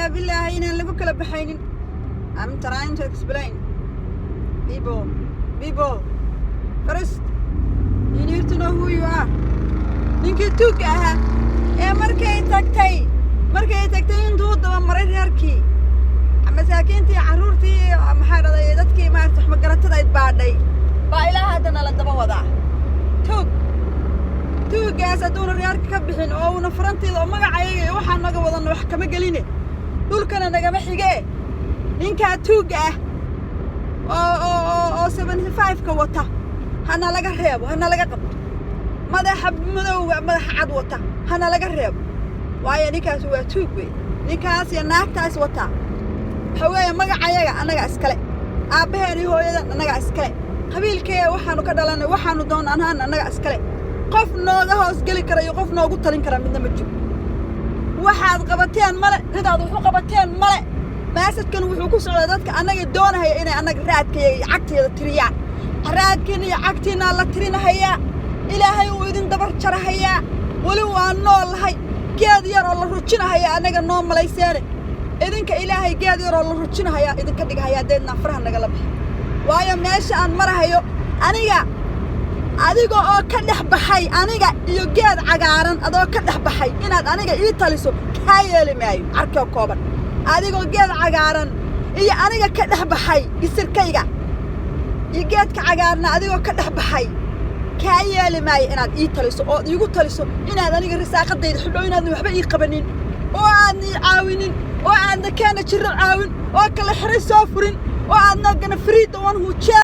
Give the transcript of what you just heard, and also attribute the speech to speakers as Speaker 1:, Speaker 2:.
Speaker 1: يا بالله هنا اللي بكل بحين. I'm trying to explain. People. First, you need to know who you are. Ninki tuuga aha ee markay tagtay intuu daba maray reerkii ama saakiintii caruurtii maxay raday dadkii maartay wax magaratada ay baadhay baa ilaa hadana la daba wadaa tuugaas adoon reerka ka bixin oo una faranteeda oo magacayaga waxa naga wadan wax kama galine dhulkana naga xigee ninka tuuga oo 75 ka wata hana laga reebo hana laga qabto madaxa cad wata hana laga reebo waayo ninkaas waa tuug weey ninkaas ya naagtaas wata haween magacayaga anaga iskale aabaheeni hooyada anaga iskale qabiilkee waxaanu ka dhalanay waxaanu doon anaga iskale qof nooga hoos gali kara iyo qof noogu talin kara midna ma jiro waxaad qabateen male cidaad wuxuu qabateen male maasadkan wuxuu ku socdaa dadka anaga doonaya inay anaga raadkayga iyo cagteeda tiriyaan raadkiina iyo cagtiina la tirinahaya ilaahay uu idin dabar jarahaya wali waa noolahay geed yar oo la rujinahaya anaga noo malayseen idinka ilaahay geed yar oo la rujinahaya idinka dhigahaya deedna faraha naga la baxay waayo meesha aan marahayo adiga oo ka dhaxbaxay aniga iyo geed cagaaran adoo ka dhaxbaxay inaad aniga ii taliso ka yeeli maayo arko kooban adiga geed cagaaran iyo aniga ka dhaxbaxay isirkayga iyo geedka cagaarna adiga ka dhaxbaxay ka yeeli maayo inaad ii taliso oo iigu taliso inaad aniga risaaqadayda xidho inaad waxba ii qabanin oo aad ii caawinin oo aad kana jiro caawin oo kala xiray soo furin oo aad nagana free the one who